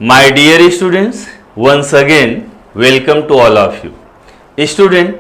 My dear students, once again welcome to all of you. Student,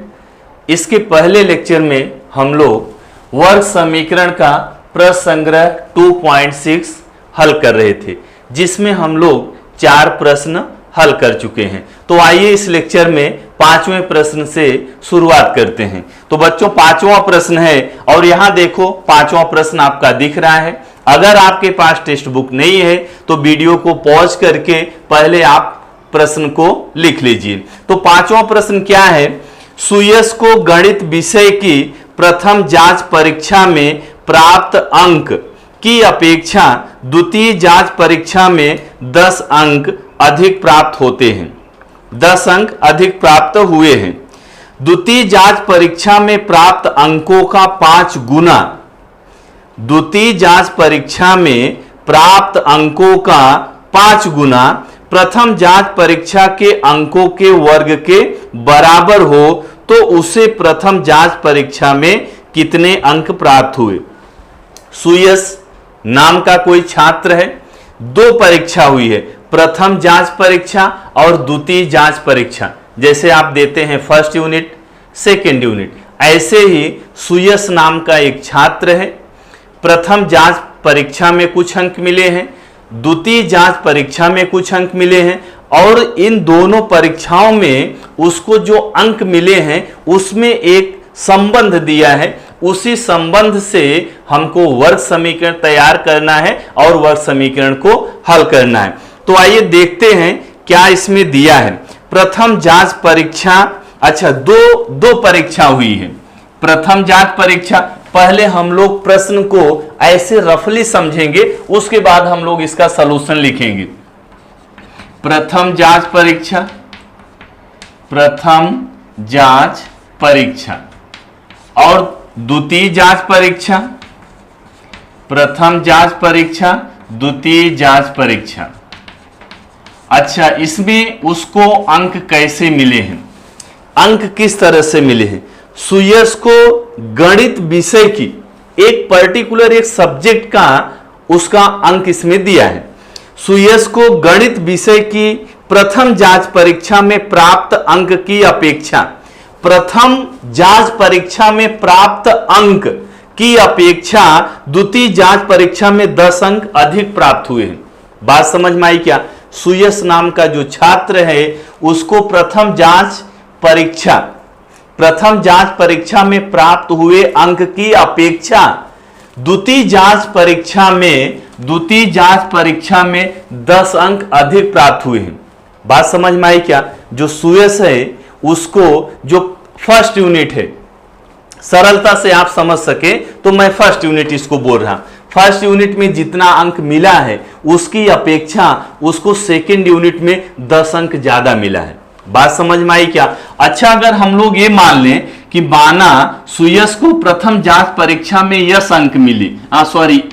इसके पहले lecture में हम लोग वर्ग समीकरण का प्रश्न संग्रह 2.6 हल कर रहे थे, जिसमें हम लोग 4 प्रश्न हल कर चुके हैं। तो आइए इस लेक्चर में 5वें प्रश्न से शुरुआत करते हैं। तो बच्चों 5वां प्रश्न है और यहां देखो 5वां प्रश्न आपका दिख रहा है। अगर आपके पास टेक्स्ट बुक नहीं है तो वीडियो को पॉज करके पहले आप प्रश्न को लिख लीजिए। तो 5वां प्रश्न क्या है? सुयश को गणित विषय की प्रथम जांच परीक्षा में प्राप्त अंक की अपेक्षा द्वितीय जांच परीक्षा में 10 अंक अधिक प्राप्त होते हैं। 10 अंक अधिक प्राप्त हुए हैं। द्वितीय जांच परीक्षा में प्राप्त अंकों का 5 गुना, द्वितीय जांच परीक्षा में प्राप्त अंकों का 5 गुना प्रथम जांच परीक्षा के अंकों के वर्ग के बराबर हो तो उसे प्रथम जांच परीक्षा में कितने अंक प्राप्त हुए? सुयश नाम का कोई छात्र है, 2 परीक्षा हुई है, प्रथम जांच परीक्षा और द्वितीय जांच परीक्षा। जैसे आप देते हैं फर्स्ट यूनिट, सेकेंड यूनिट, ऐसे ही सुयश नाम का एक छात्र है। प्रथम जांच परीक्षा में कुछ अंक मिले हैं, द्वितीय जांच परीक्षा में कुछ अंक मिले हैं और इन दोनों परीक्षाओं में उसको जो अंक मिले हैं उसमें एक संबंध दिया है। उसी संबंध से हमको वर्ग समीकरण तैयार करना है और वर्ग समीकरण को हल करना है। तो आइए देखते हैं क्या इसमें दिया है। प्रथम जांच परीक्षा, अच्छा दो परीक्षा हुई है। प्रथम जांच परीक्षा, पहले हम लोग प्रश्न को ऐसे रफली समझेंगे, उसके बाद हम लोग इसका सलूशन लिखेंगे। प्रथम जांच परीक्षा, प्रथम जांच परीक्षा और द्वितीय जांच परीक्षा, प्रथम जांच परीक्षा, द्वितीय जांच परीक्षा। अच्छा, इसमें उसको अंक कैसे मिले हैं? अंक किस तरह से मिले हैं? सुयश को गणित विषय की एक पर्टिकुलर एक सब्जेक्ट का उसका अंक इसमें दिया है। सुयश को गणित विषय की प्रथम जांच परीक्षा में प्राप्त अंक की अपेक्षा, प्रथम जांच परीक्षा में प्राप्त अंक की अपेक्षा द्वितीय जांच परीक्षा में 10 अंक अधिक प्राप्त हुए हैं। बात समझ में आई क्या? सुयश नाम का जो छात्र है उसको प्रथम जांच परीक्षा में प्राप्त हुए अंक की अपेक्षा द्वितीय जांच परीक्षा में 10 अंक अधिक प्राप्त हुए हैं। बात समझ में आई क्या? जो सुयश है उसको जो फर्स्ट यूनिट है, सरलता से आप समझ सके तो मैं फर्स्ट यूनिट इसको बोल रहा हूं। फर्स्ट यूनिट में जितना अंक मिला है उसकी अपेक्षा उसको सेकेंड यूनिट में 10 अंक ज्यादा मिला है। बात समझ में आई क्या? अच्छा, अगर हम लोग ये मान लें कि माना सुयश को प्रथम जांच परीक्षा में यश अंक मिले,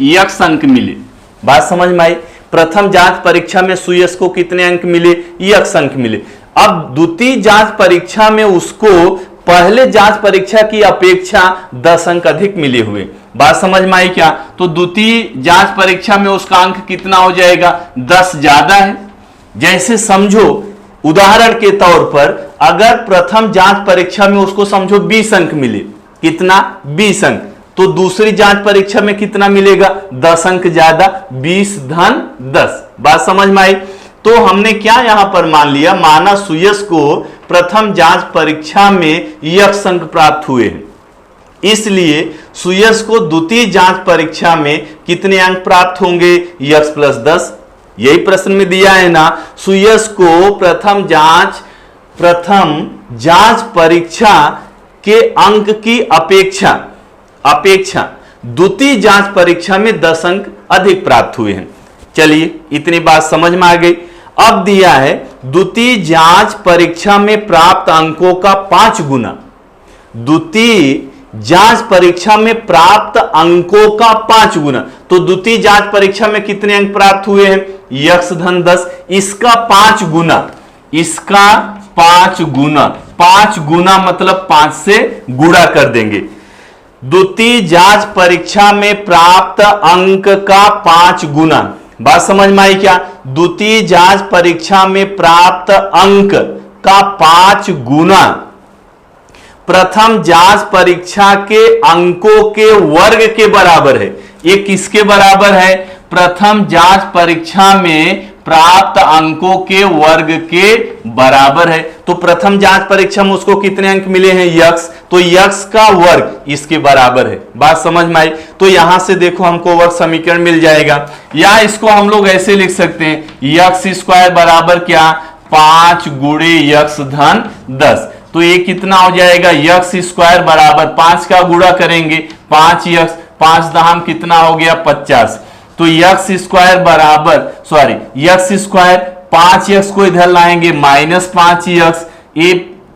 यक्स अंक मिले। बात समझ में आई? प्रथम जांच परीक्षा में सुयश को कितने अंक मिले? यक्स अंक मिले। अब द्वितीय जांच परीक्षा में उसको पहले जांच परीक्षा की अपेक्षा 10 अंक अधिक मिले हुए। बात समझ में आई क्या? तो द्वितीय जांच परीक्षा में उसका अंक कितना हो जाएगा? 10 ज्यादा है। जैसे समझो, उदाहरण के तौर पर अगर प्रथम जांच परीक्षा में उसको समझो 20 अंक मिले, कितना? 20 अंक, तो दूसरी जांच परीक्षा में कितना मिलेगा? 10 अंक ज्यादा, 20 धन 10। बात समझ में आई? तो हमने क्या यहां पर मान लिया? माना सुयश को प्रथम जांच परीक्षा में यक्स अंक प्राप्त हुए हैं, इसलिए सुयश को द्वितीय जांच परीक्षा में कितने अंक प्राप्त होंगे? X plus 10। यही प्रश्न में दिया है ना, सुयश को प्रथम जांच परीक्षा के अंक की अपेक्षा द्वितीय जांच परीक्षा में 10 अंक अधिक प्राप्त हुए हैं। चलिए, इतनी बात समझ में आ गई। अब दिया है द्वितीय जांच परीक्षा में प्राप्त अंकों का 5 गुना, द्वितीय जांच परीक्षा में प्राप्त अंकों का 5 गुना। तो द्वितीय जांच परीक्षा में कितने अंक प्राप्त हुए हैं? यक्स धन 10, इसका 5 गुना मतलब 5 से गुणा कर देंगे। द्वितीय जांच परीक्षा में प्राप्त अंक का 5 गुना। बात समझ में आई क्या? द्वितीय जांच परीक्षा में प्राप्त अंक का 5 गुना प्रथम जांच परीक्षा के अंकों के वर्ग के बराबर है। ये किसके बराबर है? प्रथम जांच परीक्षा में प्राप्त अंकों के वर्ग के बराबर है। तो प्रथम जांच परीक्षा में उसको कितने अंक मिले हैं? यक्स, तो यक्स का वर्ग इसके बराबर है। बात समझ में आई? तो यहां से देखो हमको वर्ग समीकरण मिल जाएगा, या इसको हम लोग ऐसे लिख सकते हैं, यक्स स्क्वायर बराबर क्या? 5 गुणे यक्स धन 10। तो ये कितना हो जाएगा? यक्स स्क्वायर बराबर 5 का गुणा करेंगे 5 यक्स, 5 दहम कितना हो गया? 50। तो यक्स स्क्वायर बराबर यक्स स्क्वायर 5 यक्स को इधर लाएंगे -5 यक्स, ये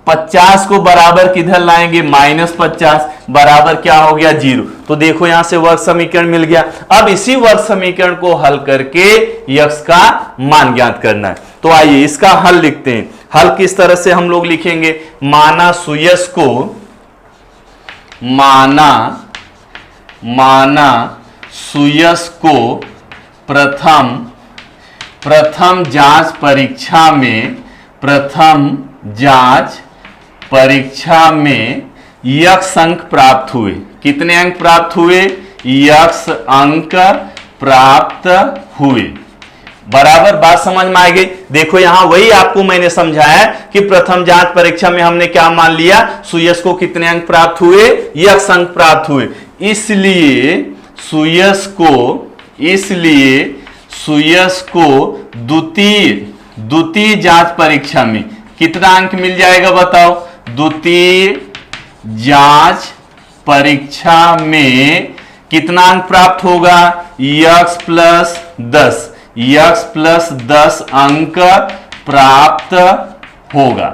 50 को बराबर किधर लाएंगे? -50 बराबर क्या हो गया? 0। तो देखो यहां से वर्ग समीकरण मिल गया। अब इसी वर्ग समीकरण को हल करके यक्स का मान ज्ञात करना है। तो आइए इसका हल लिखते हैं। हल किस तरह से हम लोग लिखेंगे? माना सुयश को प्रथम जांच परीक्षा में यक्स अंक प्राप्त हुए। कितने अंक प्राप्त हुए? यक्स अंक प्राप्त हुए। बराबर, बात समझ में आ गई? देखो यहां वही आपको मैंने समझाया कि प्रथम जांच परीक्षा में हमने क्या मान लिया? सुयश को कितने अंक प्राप्त हुए? यक्स अंक प्राप्त हुए। इसलिए सुयश को द्वितीय जांच परीक्षा में कितना अंक मिल जाएगा? बताओ। द्वितीय जांच परीक्षा में कितना अंक प्राप्त होगा? यक्स प्लस 10 अंक प्राप्त होगा।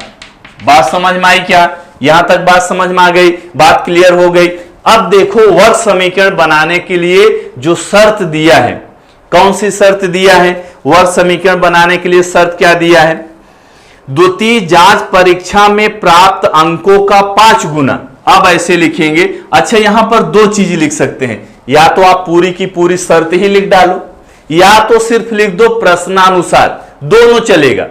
बात समझ में आई क्या? यहां तक बात समझ में आ गई? बात क्लियर हो गई? अब देखो वर्ग समीकरण बनाने के लिए जो शर्त दिया है, कौन सी शर्त दिया है? वर्ग समीकरण बनाने के लिए शर्त क्या दिया है? द्वितीय जांच परीक्षा में प्राप्त अंकों का 5 गुना। अब ऐसे लिखेंगे। अच्छा, यहां पर 2 चीज लिख सकते हैं, या तो आप पूरी की पूरी शर्त ही लिख डालो, या तो सिर्फ लिख दो प्रश्नानुसार, दोनों चलेगा।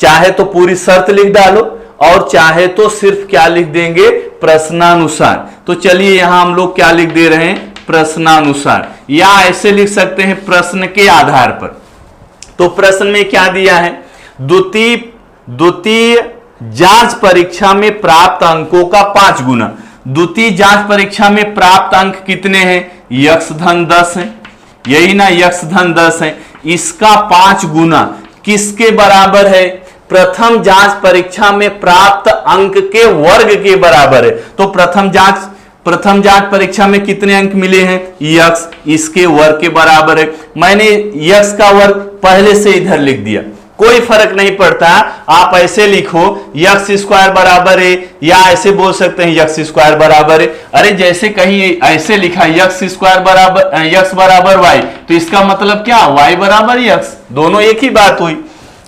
चाहे तो पूरी शर्त लिख डालो और चाहे तो सिर्फ क्या लिख देंगे? प्रश्नानुसार। तो चलिए यहां हम लोग क्या लिख दे रहे हैं? प्रश्नानुसार। या ऐसे लिख सकते हैं प्रश्न के आधार पर। तो प्रश्न में क्या दिया है? द्वितीय जांच परीक्षा में प्राप्त अंकों का 5 गुना। द्वितीय जांच परीक्षा में प्राप्त अंक कितने हैं? यक्स धन 10 है, यही ना? यक्स धन 10 है। इसका 5 गुना किसके बराबर है? प्रथम जांच परीक्षा में प्राप्त अंक के वर्ग के बराबर है। तो प्रथम जांच परीक्षा में कितने अंक मिले हैं? यक्स, इसके वर्ग के बराबर है। मैंने यक्स का वर्ग पहले से इधर लिख दिया, कोई फर्क नहीं पड़ता। आप ऐसे लिखो यक्स स्क्वायर बराबर है, या ऐसे बोल सकते हैं यक्स स्क्वायर बराबर है। अरे जैसे कहीं ऐसे लिखा यक्स स्क्वायर बराबर यक्स बराबर वाई, तो इसका मतलब क्या? वाई बराबर यक्स, दोनों एक ही बात हुई।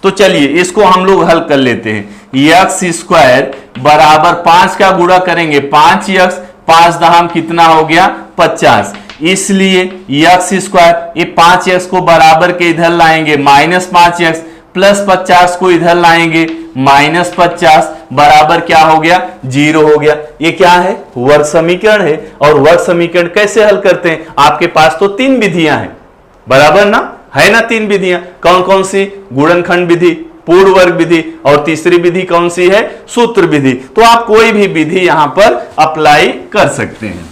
तो चलिए इसको हम लोग हल कर लेते हैं। यक्स स्क्वायर बराबर 5 का गुणा करेंगे 5 यक्स, 5 दहम कितना हो गया? 50। इसलिए यक्स स्क्वायर, ये 5 यक्स को बराबर के इधर लाएंगे -5 यक्स, प्लस 50 को इधर लाएंगे -50, बराबर क्या हो गया? 0 हो गया। ये क्या है? वर्ग समीकरण है। और वर्ग समीकरण कैसे हल करते हैं? आपके पास तो 3 विधियां हैं, बराबर ना? है ना 3 विधियां? कौन कौन सी? गुणनखंड विधि, पूर्ण वर्ग विधि, और तीसरी विधि कौन सी है? सूत्र विधि। तो आप कोई भी विधि यहां पर अप्लाई कर सकते हैं।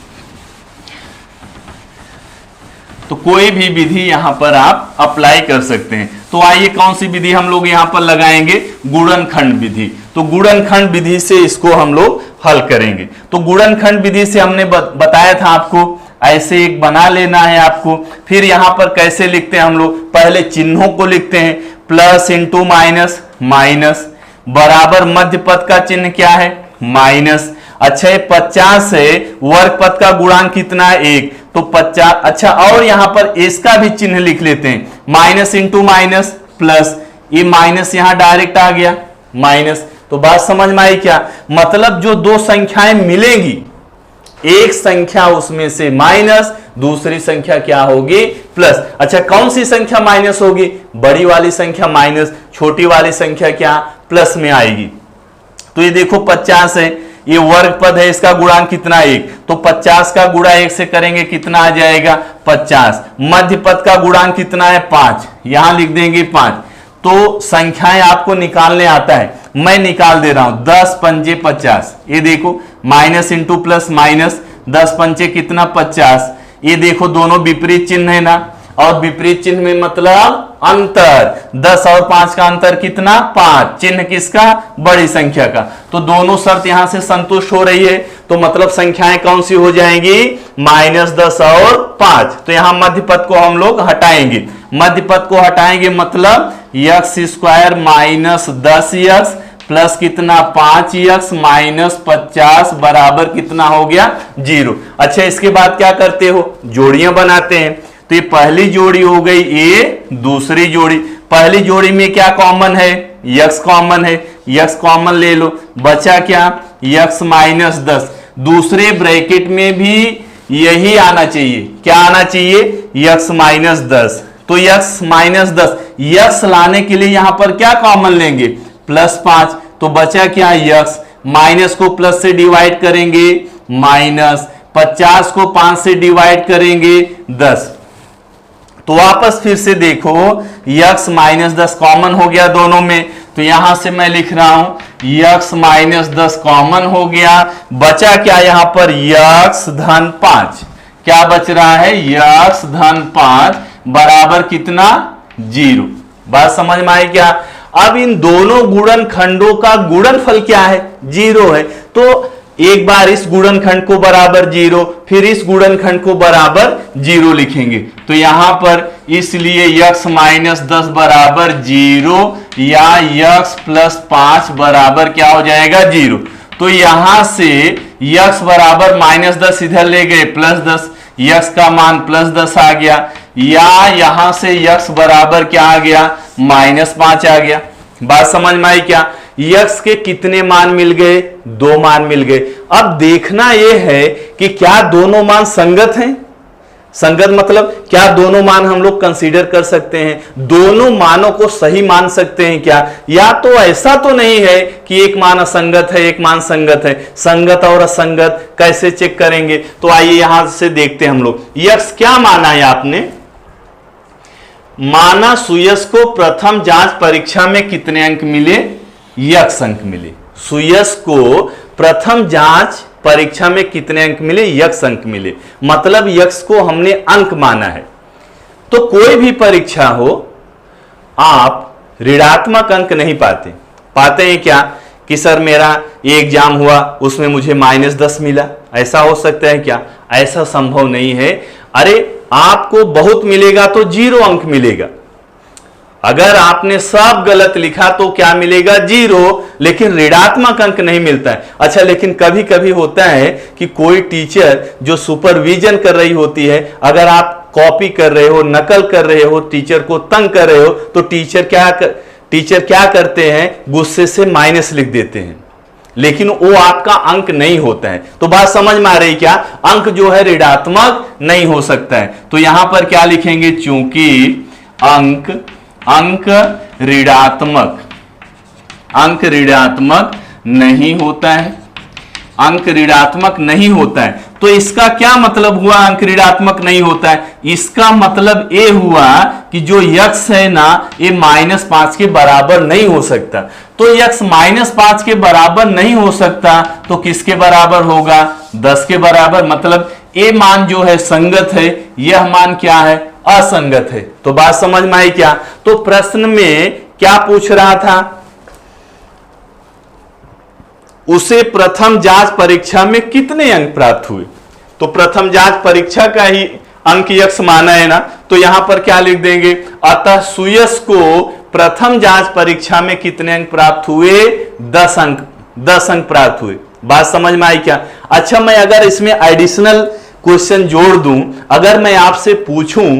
तो कोई भी विधि यहां पर आप अप्लाई कर सकते हैं। तो आइए कौन सी विधि हम लोग यहां पर लगाएंगे? गुणनखंड विधि। तो गुणनखंड विधि से इसको हम लोग हल करेंगे। तो गुणनखंड विधि से हमने बताया था आपको, ऐसे एक बना लेना है आपको। फिर यहां पर कैसे लिखते हैं हम लोग? पहले चिन्हों को लिखते हैं, प्लस इंटू माइनस, माइनस बराबर मध्य पद का चिन्ह क्या है? माइनस। अच्छा ये 50 है, वर्ग पद का गुणांक कितना है? 1, तो 50। अच्छा और यहां पर इसका भी चिन्ह लिख लेते हैं, माइनस इंटू माइनस प्लस, ये माइनस यहां डायरेक्ट आ गया माइनस। तो बात समझ में आई क्या? मतलब जो दो संख्याएं मिलेंगी एक संख्या उसमें से माइनस, दूसरी संख्या क्या होगी प्लस। अच्छा, कौन सी संख्या माइनस होगी? बड़ी वाली संख्या माइनस, छोटी वाली संख्या क्या प्लस में आएगी। तो ये देखो 50 है, ये वर्ग पद है, इसका गुणांक कितना 1, तो 50 का गुणा 1 से करेंगे कितना आ जाएगा 50। मध्य पद का गुणांक कितना है 5, यहां लिख देंगे 5। तो संख्याएं आपको निकालने आता है, मैं निकाल दे रहा हूं। 10 पंजे 50, ये देखो माइनस इंटू प्लस माइनस, 10 पंचे कितना 50। ये देखो दोनों विपरीत चिन्ह है ना, और विपरीत चिन्ह में मतलब अंतर, 10 और 5 का अंतर कितना 5, चिन्ह किसका? बड़ी संख्या का। तो दोनों शर्त यहां से संतुष्ट हो रही है, तो मतलब संख्याएं कौन सी हो जाएंगी? -10 और 5। तो यहां मध्य पद को हम लोग हटाएंगे, मध्य पद को हटाएंगे मतलब x² माइनस 10x प्लस कितना 5x माइनस 50 बराबर कितना हो गया 0। अच्छा, इसके बाद क्या करते हो? जोड़ियां बनाते हैं। तो ये पहली जोड़ी हो गई, ये दूसरी जोड़ी। पहली जोड़ी में क्या कॉमन है? x कॉमन है, x कॉमन ले लो, बचा क्या x माइनस 10। दूसरे ब्रैकेट में भी यही आना चाहिए, क्या आना चाहिए? x minus 10। तो x माइनस 10, x लाने के लिए यहां पर क्या कॉमन लेंगे? +5। तो बचा क्या x, माइनस को प्लस से डिवाइड करेंगे माइनस, 50 को 5 से डिवाइड करेंगे 10। तो वापस फिर से देखो, x माइनस 10 कॉमन हो गया दोनों में, तो यहां से मैं लिख रहा हूं x माइनस 10 कॉमन हो गया। बचा क्या यहां पर? x धन 5। क्या बच रहा है? x धन 5 बराबर कितना 0। बात समझ में आई क्या? अब इन दोनों गुणनखंडों का गुणनफल क्या है? 0 है। तो एक बार इस गुणनखंड को बराबर 0, फिर इस गुणनखंड को बराबर 0 लिखेंगे। तो यहां पर इसलिए x माइनस 10 बराबर 0 या x प्लस 5 बराबर क्या हो जाएगा 0। तो यहां से x बराबर -10 इधर ले गए +10, x का मान +10 आ गया, या यहां से x बराबर क्या आ गया -5 आ गया। बात समझ में आई क्या? x के कितने मान मिल गए? 2 मान मिल गए। अब देखना यह है कि क्या दोनों मान संगत हैं। संगत मतलब क्या दोनों मान हम लोग कंसीडर कर सकते हैं, दोनों मानों को सही मान सकते हैं क्या? या तो ऐसा तो नहीं है कि एक मान असंगत है एक मान संगत है। संगत और असंगत कैसे चेक करेंगे? तो आइए यहां से देखते हैं हम लोग। x क्या माना है आपने? माना सुयश को प्रथम जांच परीक्षा में कितने अंक मिले? x अंक मिले। सुयश को प्रथम जांच परीक्षा में कितने अंक मिले? x अंक मिले। मतलब x को हमने अंक माना है। तो कोई भी परीक्षा हो, आप ऋणात्मक अंक नहीं पाते हैं क्या कि सर मेरा ये एग्जाम हुआ उसमें मुझे -10 मिला, ऐसा हो सकता है क्या? ऐसा संभव नहीं है। अरे आपको बहुत मिलेगा तो 0 अंक मिलेगा, अगर आपने सब गलत लिखा तो क्या मिलेगा 0, लेकिन ऋणात्मक अंक नहीं मिलता है। अच्छा, लेकिन कभी कभी होता है कि कोई टीचर जो सुपरविजन कर रही होती है, अगर आप कॉपी कर रहे हो, नकल कर रहे हो, टीचर को तंग कर रहे हो, तो टीचर क्या करते हैं? गुस्से से माइनस लिख देते हैं, लेकिन वो आपका अंक नहीं होता है। तो बात समझ में आ रही क्या? अंक जो है ऋणात्मक नहीं हो सकता है। तो यहां पर क्या लिखेंगे? चूंकि अंक ऋणात्मक नहीं होता है, अंक ऋणात्मक नहीं होता है। तो इसका क्या मतलब हुआ अंक ऋणात्मक नहीं होता है? इसका मतलब ये हुआ कि जो x है ना, ये -5 के बराबर नहीं हो सकता। तो x -5 के बराबर नहीं हो सकता तो किसके बराबर होगा? 10 के बराबर। मतलब ये मान जो है संगत है, यह मान क्या है? असंगत है। तो बात समझ में आई क्या? तो प्रश्न में क्या पूछ रहा था? उसे प्रथम जांच परीक्षा में कितने अंक प्राप्त हुए? तो प्रथम जांच परीक्षा का ही अंक x माना है ना, तो यहां पर क्या लिख देंगे? अतः सुयश को प्रथम जांच परीक्षा में कितने अंक प्राप्त हुए? 10 अंक प्राप्त हुए। बात समझ में आई क्या? अच्छा, मैं अगर इसमें एडिशनल क्वेश्चन जोड़ दूं, अगर मैं आपसे पूछूं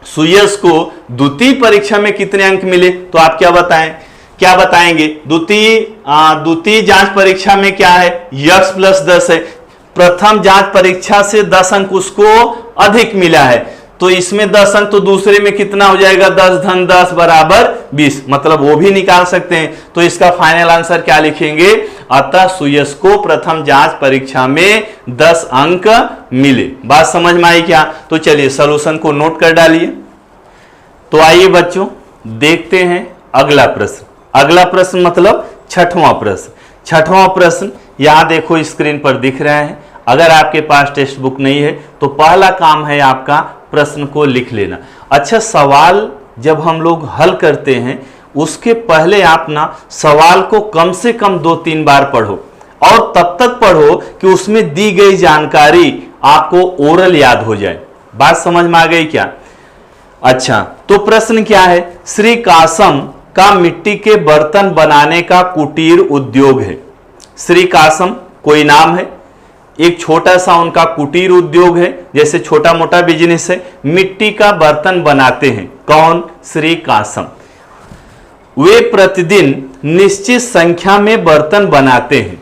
सुयश को द्वितीय परीक्षा में कितने अंक मिले, तो आप क्या बताएंगे? द्वितीय जांच परीक्षा में क्या है? x + 10 है। प्रथम जांच परीक्षा से 10 अंक उसको अधिक मिला है, तो इसमें 10 अंक, तो दूसरे में कितना हो जाएगा, 10 धन 10 बराबर 20, मतलब वो भी निकाल सकते हैं। तो इसका फाइनल आंसर क्या लिखेंगे, अतः सुयश को प्रथम जांच परीक्षा में 10 अंक मिले। बात समझ में आई क्या? तो चलिए सॉल्यूशन को नोट कर डालिए। तो आइए बच्चों देखते हैं अगला प्रश्न। अगला प्रश्न मतलब छठवां प्रश्न। छठवां प्रश्न यहां देखो स्क्रीन पर दिख रहा है। अगर आपके पास टेक्स्ट बुक नहीं है तो पहला काम है आपका प्रश्न को लिख लेना। अच्छा, सवाल जब हम लोग हल करते हैं उसके पहले आप ना सवाल को कम से कम 2-3 बार पढ़ो, और तब तक पढ़ो कि उसमें दी गई जानकारी आपको ओरल याद हो जाए। बात समझ में आ गई क्या? अच्छा, तो प्रश्न क्या है, श्री कासम का मिट्टी के बर्तन बनाने का कुटीर उद्योग है। श्री कासम कोई नाम है, एक छोटा सा उनका कुटीर उद्योग है, जैसे छोटा मोटा बिजनेस है, मिट्टी का बर्तन बनाते हैं। कौन? श्री कासम। वे प्रतिदिन निश्चित संख्या में बर्तन बनाते हैं।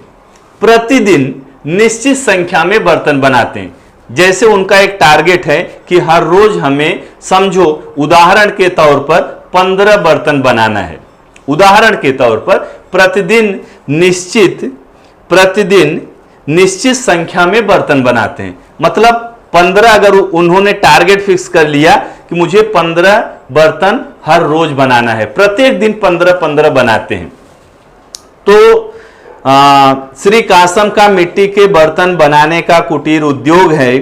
प्रतिदिन निश्चित संख्या में बर्तन बनाते हैं, जैसे उनका एक टारगेट है कि हर रोज हमें, समझो उदाहरण के तौर पर 15 बर्तन बनाना है। उदाहरण के तौर पर प्रतिदिन निश्चित संख्या में बर्तन बनाते हैं, मतलब 15, अगर उन्होंने टारगेट फिक्स कर लिया कि मुझे 15 बर्तन हर रोज बनाना है, प्रत्येक दिन 15-15 बनाते हैं। तो श्री कासम का मिट्टी के बर्तन बनाने का कुटीर उद्योग है,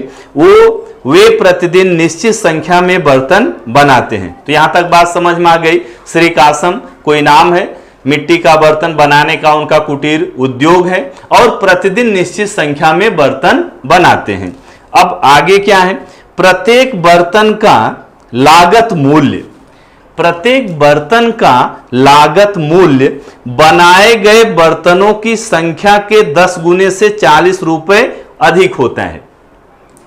वे प्रतिदिन निश्चित संख्या में बर्तन बनाते हैं। तो यहां तक बात समझ में आ गई। श्री कासम कोई नाम है, मिट्टी का बर्तन बनाने का उनका कुटीर उद्योग है, और प्रतिदिन निश्चित संख्या में बर्तन बनाते हैं। अब आगे क्या है, प्रत्येक बर्तन का लागत मूल्य, प्रत्येक बर्तन का लागत मूल्य बनाए गए बर्तनों की संख्या के 10 गुने से 40 रुपए अधिक होता है।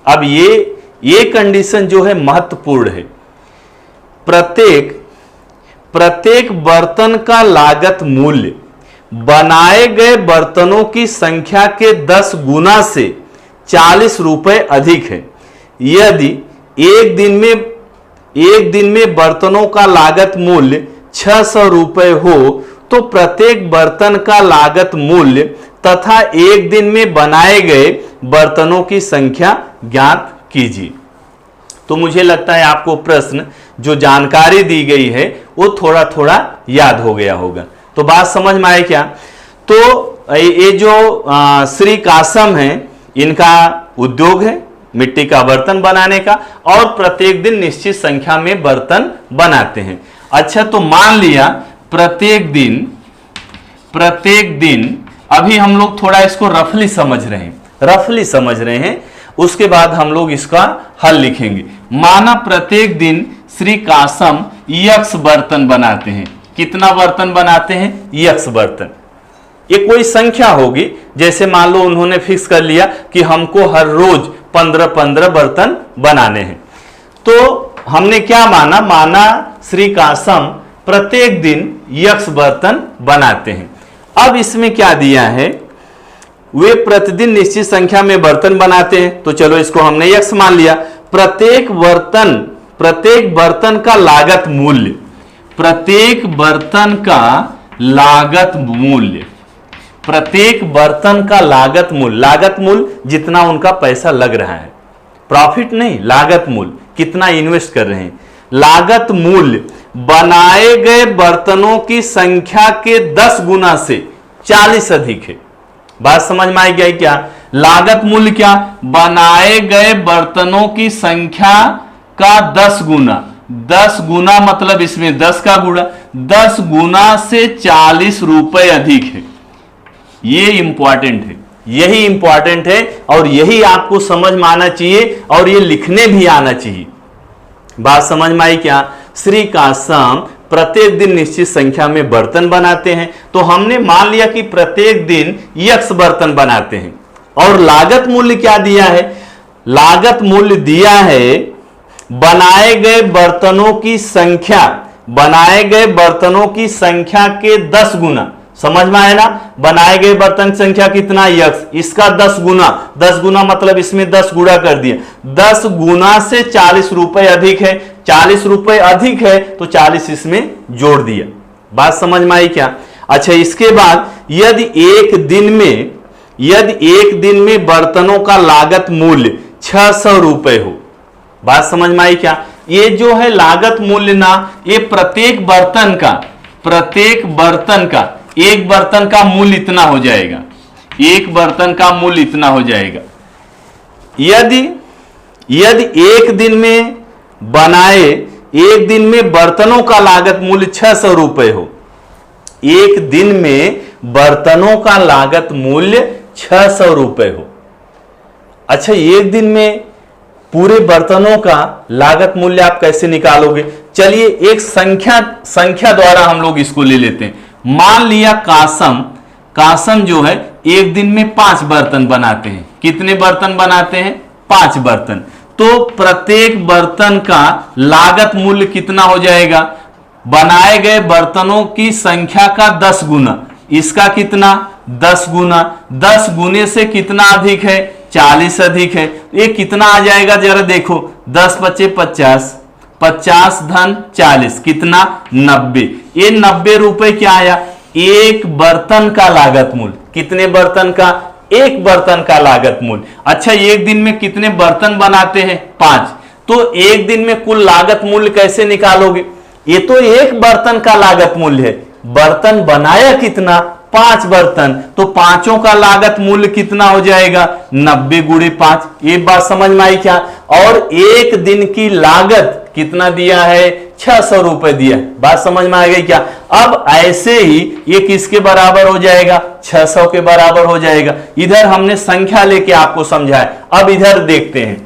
अब ये कंडीशन जो है महत्वपूर्ण है। प्रत्येक बर्तन का लागत मूल्य बनाए गए बर्तनों की संख्या के 10 गुना से 40 रुपए अधिक है। यदि एक दिन में बर्तनों का लागत मूल्य 600 रुपए हो तो प्रत्येक बर्तन का लागत मूल्य तथा एक दिन में बनाए गए बर्तनों की संख्या ज्ञात कीजिए। तो मुझे लगता है आपको प्रश्न जो जानकारी दी गई है वो थोड़ा थोड़ा याद हो गया होगा। तो बात समझ में आए क्या? तो ये जो श्री कासम है, इनका उद्योग है मिट्टी का बर्तन बनाने का, और प्रत्येक दिन निश्चित संख्या में बर्तन बनाते हैं। अच्छा, तो मान लिया प्रत्येक दिन अभी हम लोग थोड़ा इसको रफली समझ रहे हैं, उसके बाद हम लोग इसका हल लिखेंगे। माना प्रत्येक दिन श्री कासम यक्स बर्तन बनाते हैं। कितना बर्तन बनाते हैं? यक्स बर्तन। ये कोई संख्या होगी, जैसे मान लो उन्होंने फिक्स कर लिया कि हमको हर रोज 15-15 बर्तन बनाने हैं। तो हमने क्या माना श्री कासम प्रत्येक दिन यक्स बर्तन बनाते हैं। अब इसमें क्या दिया है, वे प्रतिदिन निश्चित संख्या में बर्तन बनाते हैं, तो चलो इसको हमने यक्स मान लिया। प्रत्येक बर्तन का लागत मूल्य, प्रत्येक बर्तन का लागत मूल्य जितना उनका पैसा लग रहा है, प्रॉफिट नहीं, लागत मूल्य कितना इन्वेस्ट कर रहे हैं। लागत मूल्य बनाए गए बर्तनों की संख्या के 10 गुना से 40 अधिक है। बात समझ में आई गई क्या? लागत मूल्य क्या? बनाए गए बर्तनों की संख्या का 10 गुना मतलब इसमें 10 का गुणा, 10 गुना से 40 रुपए अधिक है। ये इंपॉर्टेंट है, यही इंपॉर्टेंट है, और यही आपको समझ में आना चाहिए, और ये लिखने भी आना चाहिए। बात समझ में आई क्या? श्री कासम प्रत्येक दिन निश्चित संख्या में बर्तन बनाते हैं, तो हमने मान लिया कि प्रत्येक दिन यक्स बर्तन बनाते हैं। और लागत मूल्य क्या दिया है? लागत मूल्य दिया है बनाए गए बर्तनों की संख्या के 10 गुना, समझ में आया ना। बनाए गए बर्तन की संख्या कितना यक्स, इसका 10 गुना, 10 गुना मतलब इसमें 10 गुणा कर दिया, 10 गुना से 40 रुपए अधिक है, 40 रुपए अधिक है तो 40 इसमें जोड़ दिया। बात समझ में आई क्या। अच्छा इसके बाद यदि एक दिन में बर्तनों का लागत मूल्य 600 रुपए हो, बात समझ में आई क्या। ये जो है लागत मूल्य ना, ये प्रत्येक बर्तन का एक बर्तन का मूल्य इतना हो जाएगा, एक बर्तन का मूल्य इतना हो जाएगा। यदि एक दिन में बर्तनों का लागत मूल्य 600 रुपए हो, एक दिन में बर्तनों का लागत मूल्य 600 रुपए हो। अच्छा एक दिन में पूरे बर्तनों का लागत मूल्य आप कैसे निकालोगे। चलिए एक संख्या द्वारा हम लोग इसको ले लेते हैं। मान लिया कासम जो है एक दिन में 5 बर्तन बनाते हैं। कितने बर्तन बनाते हैं, 5 बर्तन। तो प्रत्येक बर्तन का लागत मूल्य कितना हो जाएगा, बनाए गए बर्तनों की संख्या का 10 गुना, इसका कितना 10 गुना, 10 गुने से कितना अधिक है, 40 अधिक है। ये कितना आ जाएगा जरा देखो, 10 पचे 50, 50 धन 40 कितना 90। ये 90 रुपए क्या आया, एक बर्तन का लागत मूल्य। कितने बर्तन का, एक बर्तन का लागत मूल्य। अच्छा एक दिन में कितने बर्तन बनाते हैं, 5। तो एक दिन में कुल लागत मूल्य कैसे निकालोगे, ये तो एक बर्तन का लागत मूल्य है, बर्तन बनाया कितना 5 बर्तन, तो पांचों का लागत मूल्य कितना हो जाएगा 90 गुणे 5। ये बात समझ में आई क्या। और एक दिन की लागत कितना दिया है, 600 रुपए दिया। बात समझ में आ गई क्या। अब ऐसे ही ये किसके बराबर हो जाएगा, 600 के बराबर हो जाएगा। इधर हमने संख्या लेके आपको समझाया। अब इधर देखते हैं,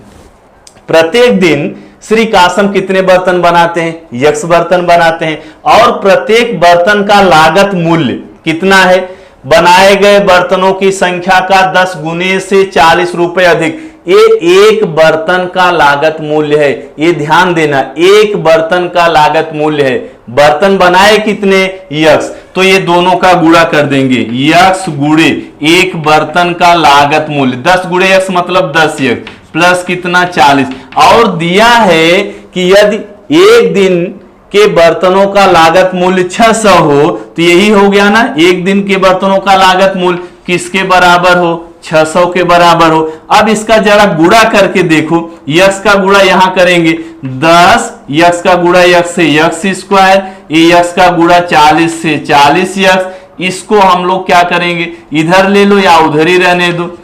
प्रत्येक दिन श्री कासम कितने बर्तन बनाते हैं, यक्स बर्तन बनाते हैं। और प्रत्येक बर्तन का लागत मूल्य कितना है, बनाए गए बर्तनों की संख्या का 10 गुने से 40 रुपए अधिक। ये एक बर्तन का लागत मूल्य है, ये ध्यान देना, एक बर्तन का लागत मूल्य है। बर्तन बनाए कितने, यक्स, तो ये दोनों का गुणा कर देंगे, यक्स गुणे एक बर्तन का लागत मूल्य, 10 गुणे यक्स मतलब 10 यक्स प्लस कितना 40। और दिया है कि यदि एक दिन के बर्तनों का लागत मूल्य 600 हो, तो यही हो गया ना, एक दिन के बर्तनों का लागत मूल्य किसके बराबर हो, 600 के बराबर हो। अब इसका जरा गुणा करके देखो, यक्स का गुणा यहां करेंगे 10, यक्स का गुणा यक्स से यक्स स्क्वायर, ये यक्स का गुणा 40 से 40 यक्स। इसको हम लोग क्या करेंगे, इधर ले लो या उधर ही रहने दो,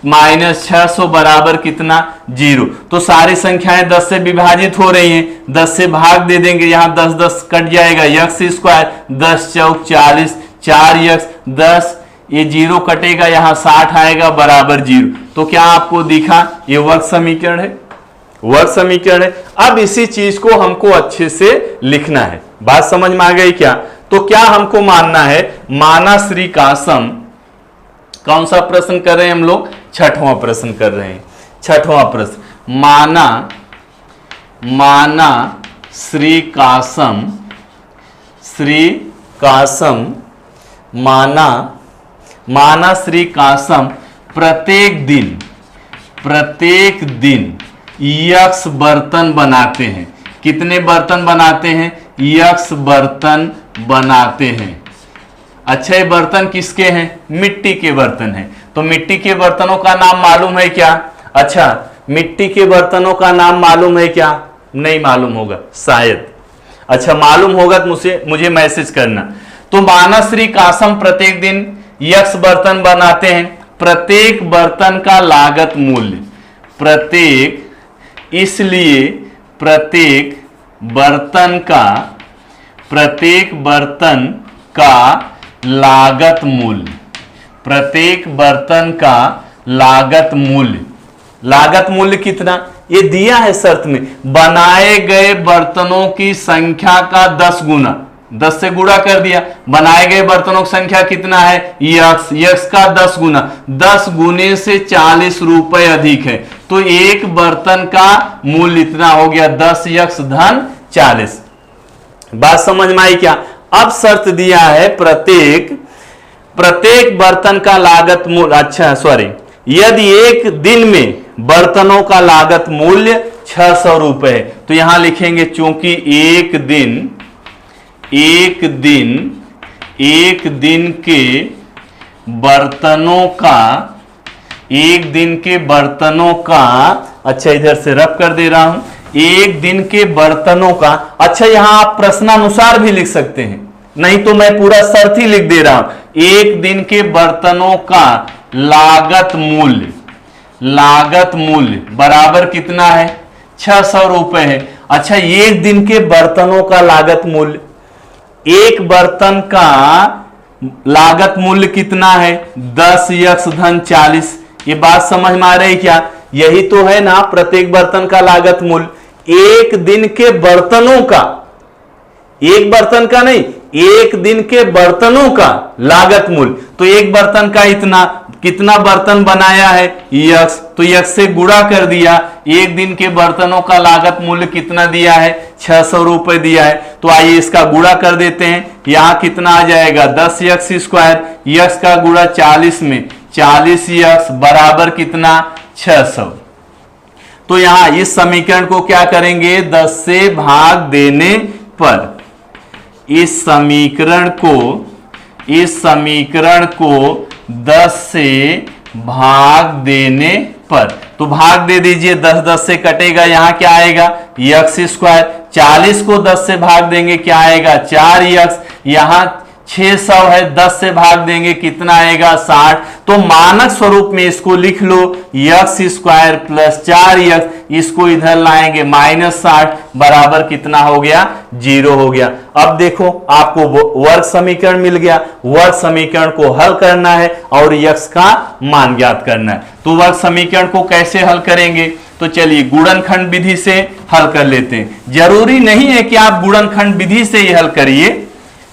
-600 बराबर कितना 0। तो सारी संख्याएं 10 से विभाजित हो रही हैं, 10 से भाग दे देंगे, यहां 10 10 कट जाएगा, यक्स स्क्वायर 10 चौक 40, 4 यक्स 10, ये 0 कटेगा, यहां 60 आएगा बराबर 0। तो क्या आपको दिखा, ये वर्ग समीकरण है, वर्ग समीकरण है। अब इसी चीज को हमको अच्छे से लिखना है। बात समझ में आ गई क्या। तो क्या हमको मानना है, माना श्री कासम, कौन सा प्रश्न कर रहे हैं हम लोग, 6वां प्रश्न कर रहे हैं। 6वां प्रश्न, माना श्री कासम माना श्री कासम प्रत्येक दिन यक्स बर्तन बनाते हैं। कितने बर्तन बनाते हैं, यक्स बर्तन बनाते हैं। अच्छा ये बर्तन किसके हैं, मिट्टी के बर्तन हैं। तो मिट्टी के बर्तनों का नाम मालूम है क्या, अच्छा मिट्टी के बर्तनों का नाम मालूम है क्या, नहीं मालूम होगा शायद। अच्छा मालूम होगा तो मुझे मैसेज करना। तो माना श्री कासम प्रत्येक दिन यक्स बर्तन बनाते हैं। प्रत्येक बर्तन का लागत मूल्य, इसलिए प्रत्येक बर्तन का लागत मूल्य, प्रत्येक बर्तन का लागत मूल्य कितना, ये दिया है शर्त में, बनाए गए बर्तनों की संख्या का 10 गुना, 10 से गुणा कर दिया, बनाए गए बर्तनों की संख्या कितना है, यक्स का 10 गुना, 10 गुने से 40 रुपए अधिक है। तो एक बर्तन का मूल्य इतना हो गया 10 यक्स धन 40। बात समझ में आई क्या। अब शर्त दिया है प्रत्येक बर्तन का लागत मूल्य, अच्छा सॉरी, यदि एक दिन में बर्तनों का लागत मूल्य 600 रुपए है, तो यहां लिखेंगे चूंकि एक दिन के बर्तनों का, अच्छा इधर से रब कर दे रहा हूं, एक दिन के बर्तनों का, अच्छा यहां आप प्रश्नानुसार भी लिख सकते हैं, नहीं तो मैं पूरा शर्त ही लिख दे रहा हूं। एक दिन के बर्तनों का लागत मूल्य बराबर कितना है? 600 रुपए है। अच्छा, एक दिन के बर्तनों का लागत मूल्य, एक बर्तन का लागत मूल्य कितना है? 10 x धन 40। ये बात समझ में आ रही क्या? यही तो है ना प्रत्येक बर्तन का लागत मूल्य। एक दिन के बर्तनों का, एक बर्तन का नहीं, एक दिन के बर्तनों का लागत मूल्य, तो एक बर्तन का इतना, कितना बर्तन बनाया है? यक्स, तो यक्स से गुणा कर दिया। एक दिन के बर्तनों का लागत मूल्य कितना दिया है? 600 रुपए दिया है। तो आइए इसका गुणा कर देते हैं। यहां कितना आ जाएगा? 10 यक्स स्क्वायर, यक्स का गुणा 40 में, 40 यक्स बराबर कितना? 600। तो यहां इस समीकरण को क्या करेंगे? 10 से भाग देने पर, इस समीकरण को 10 से भाग देने पर, तो भाग दे दीजिए, 10 10 से कटेगा, यहां क्या आएगा? X square. 40 को 10 से भाग देंगे, क्या आएगा? 4 यक्स। यहां 600 है, 10 से भाग देंगे, कितना आएगा? 60। तो मानक स्वरूप में इसको लिख लो, यक्स स्क्वायर प्लस 4 यक्स, इसको इधर लाएंगे -60 बराबर कितना हो गया? 0 हो गया। अब देखो आपको वर्ग समीकरण मिल गया। वर्ग समीकरण को हल करना है और यक्स का मान ज्ञात करना है। तो वर्ग समीकरण को कैसे हल करेंगे? तो चलिए गुणनखंड विधि से हल कर लेते हैं। जरूरी नहीं है कि आप गुणनखंड विधि से ही हल करिए,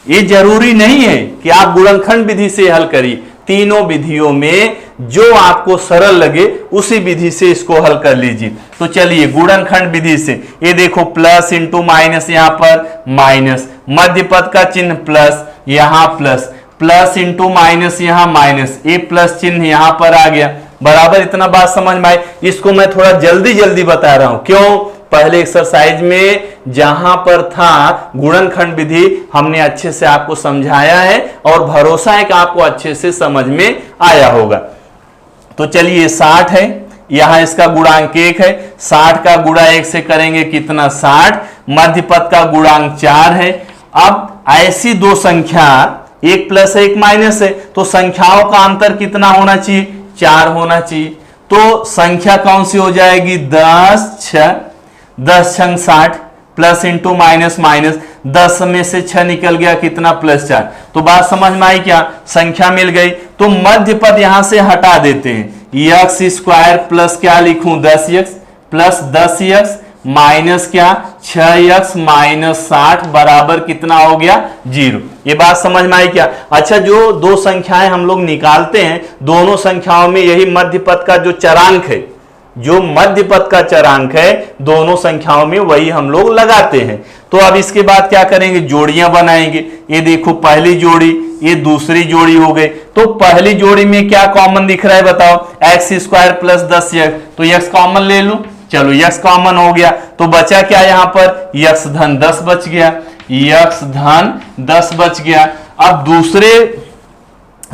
ये जरूरी नहीं है कि आप गुणनखंड विधि से हल करिए। तीनों विधियों में जो आपको सरल लगे उसी विधि से इसको हल कर लीजिए। तो चलिए गुणनखंड विधि से, ये देखो प्लस इंटू माइनस, यहां पर माइनस, मध्य पद का चिन्ह प्लस, यहां प्लस, प्लस इंटू माइनस, यहां माइनस, ये प्लस चिन्ह यहां पर आ गया बराबर। इतना बात समझ में आई? इसको मैं थोड़ा जल्दी जल्दी बता रहा हूं, क्यों? पहले एक्सरसाइज में जहां पर था गुणनखंड विधि हमने अच्छे से आपको समझाया है और भरोसा है कि आपको अच्छे से समझ में आया होगा। तो चलिए 60 है, यहां इसका गुणांक 1 है, 60 का गुणा 1 से करेंगे कितना? 60। मध्य पद का गुणांक 4 है। अब ऐसी दो संख्या, एक प्लस है एक माइनस है, तो संख्याओं का अंतर कितना होना चाहिए? 4 होना चाहिए। तो संख्या कौन सी हो जाएगी? 10 छंग 60, प्लस इंटू माइनस माइनस, 10 में से 6 निकल गया, कितना? प्लस 4। तो बात समझ में आई क्या? संख्या मिल गई। तो मध्य पद यहां से हटा देते हैं, यक्स स्क्वायर प्लस क्या लिखूं? 10 यक्स प्लस 10 यक्स माइनस क्या? 6 यक्स माइनस 60 बराबर कितना हो गया? 0। ये बात समझ में आई क्या? अच्छा, जो दो संख्याएं हम लोग निकालते हैं, दोनों संख्याओं में यही मध्य पद का जो चरांक है, जो मध्य पद का चरांक है, दोनों संख्याओं में वही हम लोग लगाते हैं। तो अब इसके बाद क्या करेंगे? जोड़ियां बनाएंगे। ये देखो पहली जोड़ी, ये दूसरी जोड़ी हो गई। तो पहली जोड़ी में क्या कॉमन दिख रहा है बताओ? एक्स स्क्वायर प्लस 10 यक्स, तो यक्स कॉमन ले लो। चलो यक्स कॉमन हो गया, तो बचा क्या यहां पर? यक्स धन 10 बच गया, यक्स धन 10 बच गया। अब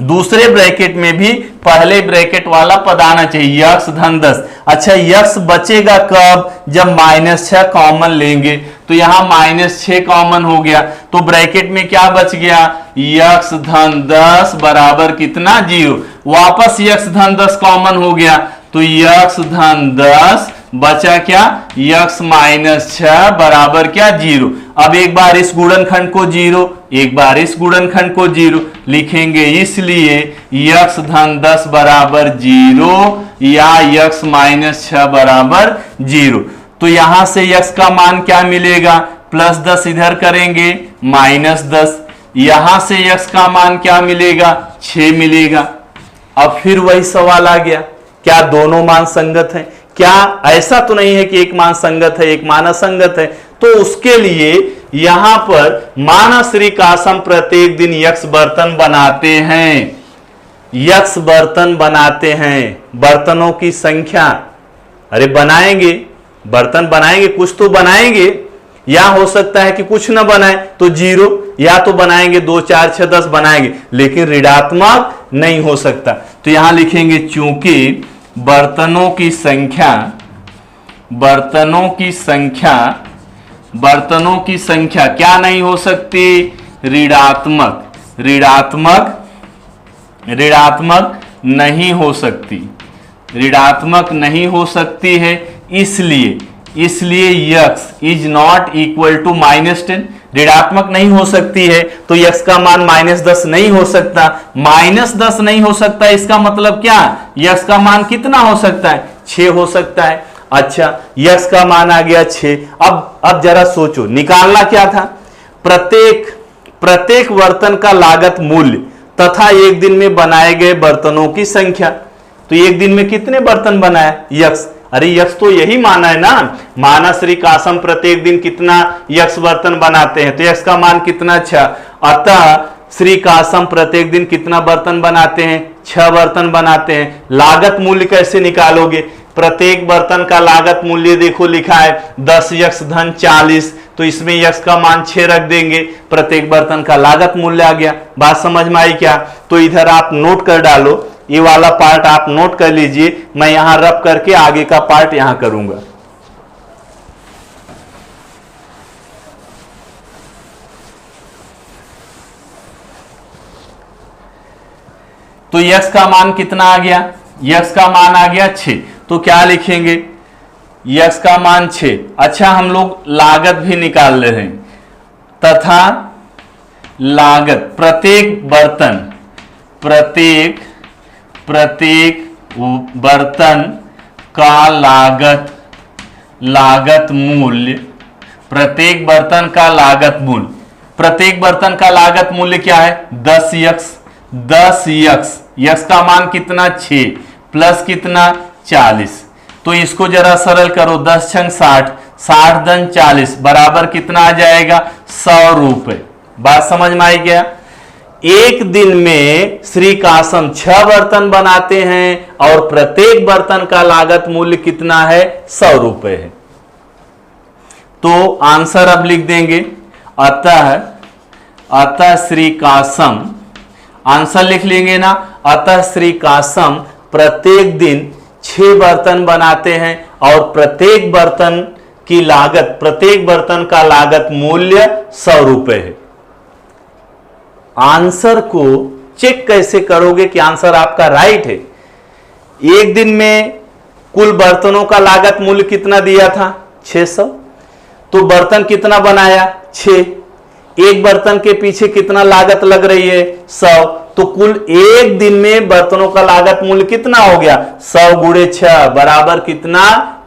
दूसरे ब्रैकेट में भी पहले ब्रैकेट वाला पद आना चाहिए, यक्स धन 10। अच्छा, यक्स बचेगा कब? जब -6 कॉमन लेंगे, तो यहां -6 कॉमन हो गया, तो ब्रैकेट में क्या बच गया? यक्स धन 10 बराबर कितना? 0। वापस यक्स धन 10 कॉमन हो गया, तो यक्स धन 10 बचा क्या? यक्स -6 बराबर क्या? 0। अब एक बार इस गुणनखंड को 0, एक बार इस गुणनखंड को 0 लिखेंगे, इसलिए यक्स धन 10 बराबर 0 या यक्स -6 बराबर 0। तो यहां से यक्स का मान क्या मिलेगा? प्लस 10 इधर करेंगे, -10। यहां से यक्स का मान क्या मिलेगा? 6 मिलेगा। अब फिर वही सवाल आ गया, क्या दोनों मान संगत हैं? क्या ऐसा तो नहीं है कि एक मान संगत है एक मान असंगत है? तो उसके लिए यहां पर माना श्री कासम प्रत्येक दिन यक्स बर्तन बनाते हैं, यक्स बर्तन बनाते हैं, बर्तनों की संख्या, अरे बनाएंगे, बर्तन बनाएंगे, कुछ तो बनाएंगे, या हो सकता है कि कुछ ना बनाए तो 0, या तो बनाएंगे 2 4 6 10 बनाएंगे, लेकिन ऋणात्मक नहीं हो सकता। तो यहां लिखेंगे चूंकि बर्तनों की संख्या, बर्तनों की संख्या, बर्तनों की संख्या क्या नहीं हो सकती, ऋणात्मक, ऋणात्मक, ऋणात्मक नहीं हो सकती, ऋणात्मक नहीं हो सकती है, इसलिए, इसलिए यक्स इज नॉट इक्वल टू -10, ऋणात्मक नहीं हो सकती है तो यक्स का मान -10 नहीं हो सकता, -10 नहीं हो सकता, इसका मतलब क्या, यक्स का मान कितना हो सकता है, 6 हो सकता है। अच्छा, यक्स का मान आ गया 6। अब जरा सोचो निकालना क्या था, प्रत्येक बर्तन का लागत मूल्य तथा एक दिन में बनाए गए बर्तनों की संख्या। तो एक दिन में कितने बर्तन बनाए, यक्स, अरे यक्स तो यही माना है ना, माना श्री कासम प्रत्येक दिन कितना यक्स बर्तन बनाते हैं, तो यक्स का मान कितना 6, अतः श्री कासम प्रत्येक दिन कितना बर्तन बनाते हैं, 6 बर्तन बनाते हैं। लागत मूल्य कैसे निकालोगे, प्रत्येक बर्तन का लागत मूल्य देखो लिखा है 10 यक्स धन 40, तो इसमें यक्स का मान 6 रख देंगे, प्रत्येक बर्तन का लागत मूल्य आ गया। बात समझ में आई क्या, तो इधर आप नोट कर डालो, ये वाला पार्ट आप नोट कर लीजिए, मैं यहां रब करके आगे का पार्ट यहां करूंगा। तो यक्स का मान कितना आ गया, यक्स का मान आ गया 6, तो क्या लिखेंगे, यक्स का मान 6। अच्छा, हम लोग लागत भी निकाल ले रहे हैं, तथा लागत प्रत्येक बर्तन, प्रत्येक बर्तन का लागत मूल्य, प्रत्येक बर्तन का लागत मूल्य, प्रत्येक बर्तन का लागत मूल्य क्या है, 10 यक्स, 10 यक्स, यक्स का मान कितना 6 प्लस कितना 40, तो इसको जरा सरल करो, 10 छंग 60, 60 धन 40 बराबर कितना आ जाएगा, 100 रुपए। बात समझ में आई क्या, एक दिन में श्री कासम 6 बर्तन बनाते हैं और प्रत्येक बर्तन का लागत मूल्य कितना है, 100 रुपए है। तो आंसर अब लिख देंगे, अतः श्री कासम, आंसर लिख लेंगे ना, अतः श्री कासम प्रत्येक दिन 6 बर्तन बनाते हैं और प्रत्येक बर्तन की लागत, प्रत्येक बर्तन का लागत मूल्य 100 रुपए है। आंसर को चेक कैसे करोगे कि आंसर आपका राइट है, एक दिन में कुल बर्तनों का लागत मूल्य कितना दिया था, 600, तो बर्तन कितना बनाया, 6, एक बर्तन के पीछे कितना लागत लग रही है, 100, तो कुल एक दिन में बर्तनों का लागत मूल्य कितना हो गया, 100 गुणे 6 बराबर कितना,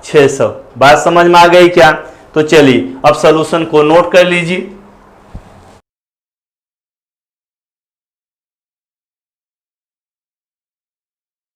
600। बात समझ में आ गई क्या, तो चलिए अब सॉल्यूशन को नोट कर लीजिए।